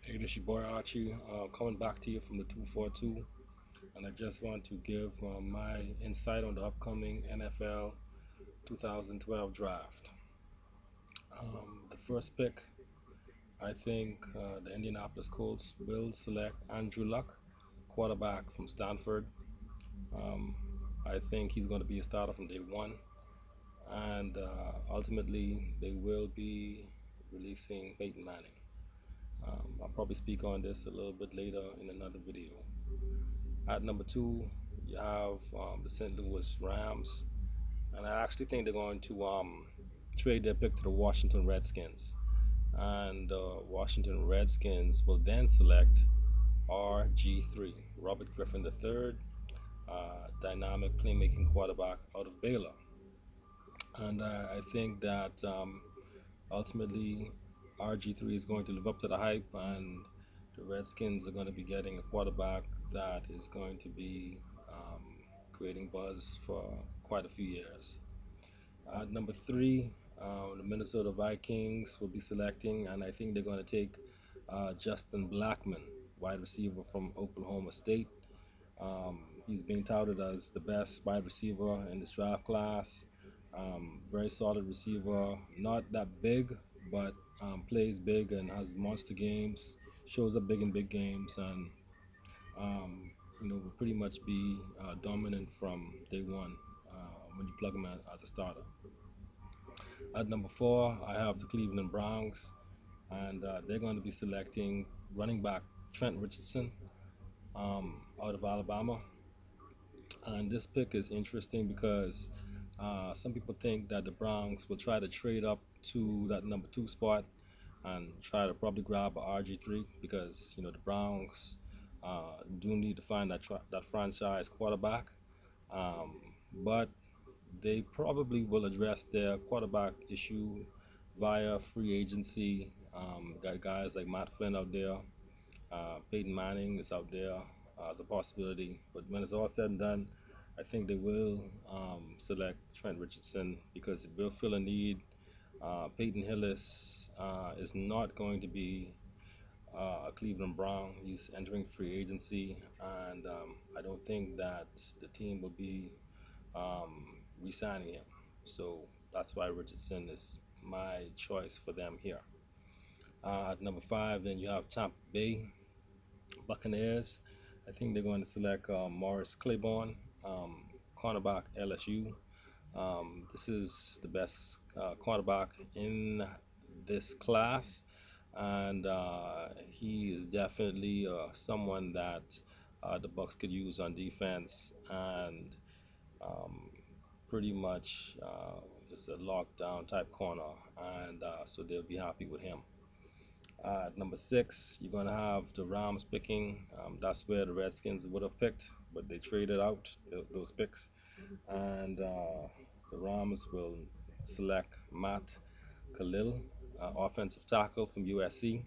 Hey, this your boy Archie, coming back to you from the 242, and I just want to give my insight on the upcoming NFL 2012 draft. The first pick, I think the Indianapolis Colts will select Andrew Luck, quarterback from Stanford. Um, I think he's going to be a starter from day one, and ultimately they will be releasing Peyton Manning. I'll probably speak on this a little bit later in another video. At number two, you have the St. Louis Rams, and I actually think they're going to trade their pick to the Washington Redskins, and Washington Redskins will then select RG3, Robert Griffin III, dynamic playmaking quarterback out of Baylor, and I think that ultimately RG3 is going to live up to the hype, and the Redskins are going to be getting a quarterback that is going to be um, creating buzz for quite a few years. At number three, the Minnesota Vikings will be selecting, and I think they're going to take Justin Blackman, wide receiver from Oklahoma State. He's being touted as the best wide receiver in this draft class. Very solid receiver, not that big, but plays big and has monster games. Shows up big in big games, and um, will pretty much be dominant from day one when you plug him as a starter. At number four, I have the Cleveland Browns, and they're going to be selecting running back Trent Richardson out of Alabama. And this pick is interesting because some people think that the Browns will try to trade up to that number two spot and try to probably grab a RG3 because the Browns do need to find that franchise quarterback. Um, but they probably will address their quarterback issue via free agency. Got guys like Matt Flynn out there, Peyton Manning is out there as a possibility. But when it's all said and done, I think they will select Trent Richardson because it will fill a need. Peyton Hillis is not going to be a Cleveland Brown. He's entering free agency, and I don't think that the team will be re-signing him. So that's why Richardson is my choice for them here. At number five, then you have Tampa Bay Buccaneers. I think they're going to select Morris Claiborne, cornerback LSU. This is the best cornerback in this class, and he is definitely someone that the Bucks could use on defense, and um, pretty much is a lockdown type corner, and so they'll be happy with him. At number six, you're going to have the Rams picking. That's where the Redskins would have picked, but they traded out those picks. And the Rams will select Matt Khalil, offensive tackle from USC.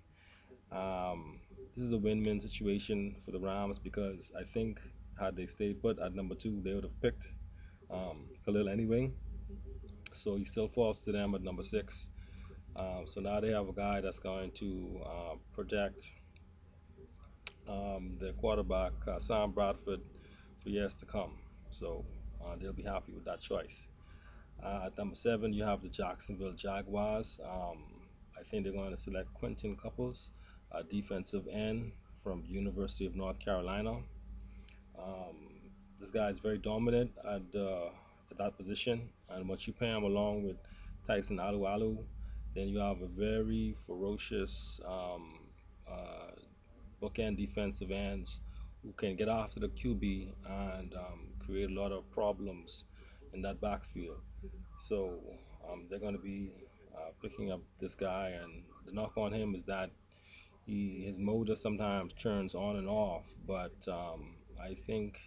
This is a win-win situation for the Rams because I think had they stayed put at number two, they would have picked Khalil anyway. So he still falls to them at number six. So now they have a guy that's going to protect the quarterback, Sam Bradford, for years to come. So they'll be happy with that choice. At number seven, you have the Jacksonville Jaguars. I think they're going to select Quentin Couples, a defensive end from the University of North Carolina. Um, this guy is very dominant at that position, and once you pair him along with Tyson Alualu, then you have a very ferocious uh, bookend defensive ends who can get after the QB and create a lot of problems in that backfield. So they're going to be picking up this guy, and the knock on him is that his motor sometimes turns on and off, but I think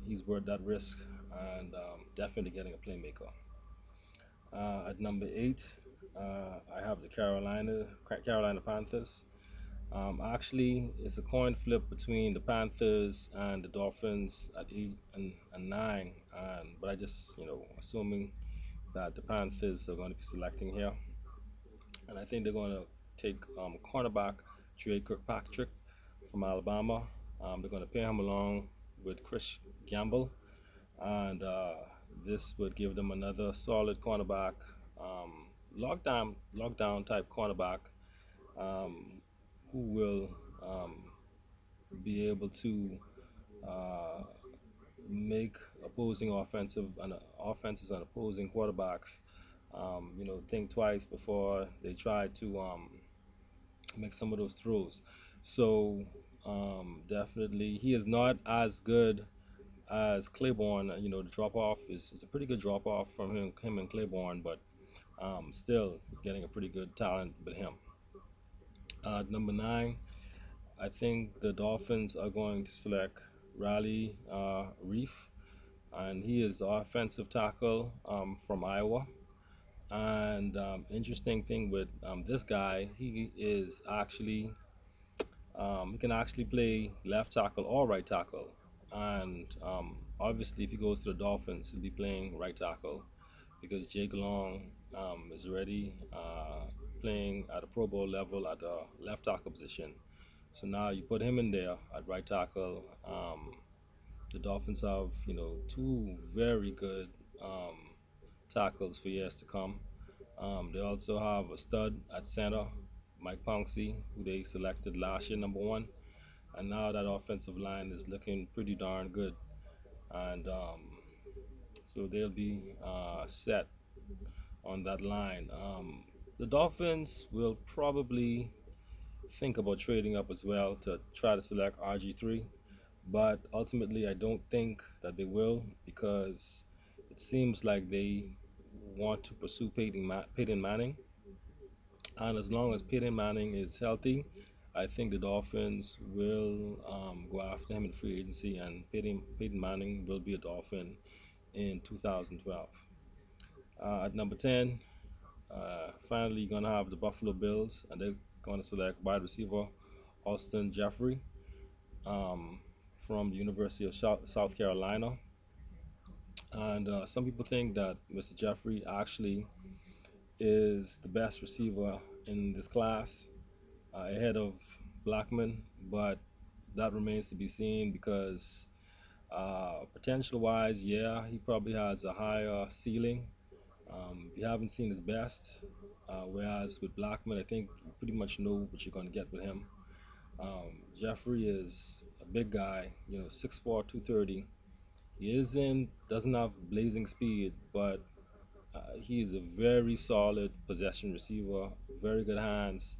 he's worth that risk and definitely getting a playmaker. At number eight, I have the Carolina Panthers. Actually, it's a coin flip between the Panthers and the Dolphins at 8 and 9, but I just, assuming that the Panthers are going to be selecting here, and I think they're going to take cornerback Dre Kirkpatrick from Alabama. They're going to pair him along with Chris Gamble, and this would give them another solid cornerback, lockdown type cornerback, um, who will um, be able to uh, make opposing offenses and opposing quarterbacks, think twice before they try to make some of those throws. So definitely, he is not as good as Claiborne. The drop off is a pretty good drop off from him and Claiborne, but still getting a pretty good talent with him. Number nine, I think the Dolphins are going to select Riley Reef, and he is the offensive tackle from Iowa. And interesting thing with this guy, he can actually play left tackle or right tackle. And obviously, if he goes to the Dolphins, he'll be playing right tackle because Jake Long is already playing at a Pro Bowl level at the left tackle position. So now you put him in there at right tackle. The Dolphins have, two very good um, tackles for years to come. They also have a stud at center, Mike Pouncey, who they selected last year, number one. And now that offensive line is looking pretty darn good. And so they'll be set on that line. The Dolphins will probably think about trading up as well to try to select RG3, but ultimately I don't think that they will because it seems like they want to pursue Peyton Manning, and as long as Peyton Manning is healthy, I think the Dolphins will go after him in free agency, and Peyton Manning will be a Dolphin in 2012. At number 10, finally, you're going to have the Buffalo Bills, and they're going to select wide receiver Austin Jeffrey um, from the University of South Carolina. And some people think that Mr. Jeffrey actually is the best receiver in this class, ahead of Blackman, but that remains to be seen because potential wise, yeah, he probably has a higher ceiling. We haven't seen his best, whereas with Blackman, I think you pretty much know what you're going to get with him. Jeffrey is a big guy, 6'4", 230. He doesn't have blazing speed, but he is a very solid possession receiver, very good hands.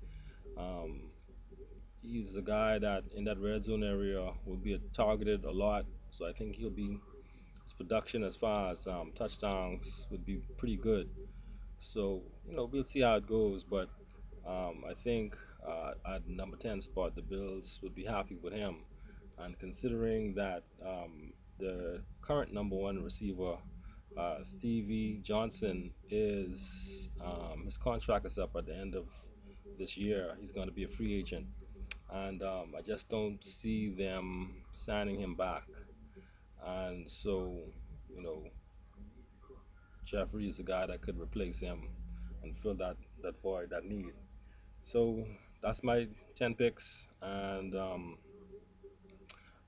Um, he's a guy that in that red zone area will be targeted a lot, so I think his production as far as touchdowns would be pretty good. So we'll see how it goes, but I think at number 10 spot the Bills would be happy with him, and considering that the current number one receiver, Stevie Johnson, is his contract is up at the end of this year. He's going to be a free agent, and I just don't see them signing him back. And so, you know, Jeffrey is a guy that could replace him and fill that void, that need. So that's my 10 picks, and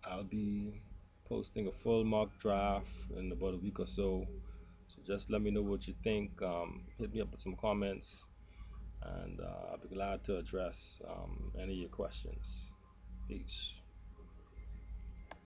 I'll be posting a full mock draft in about a week or so. So just let me know what you think. Hit me up with some comments, and I'll be glad to address any of your questions. Peace.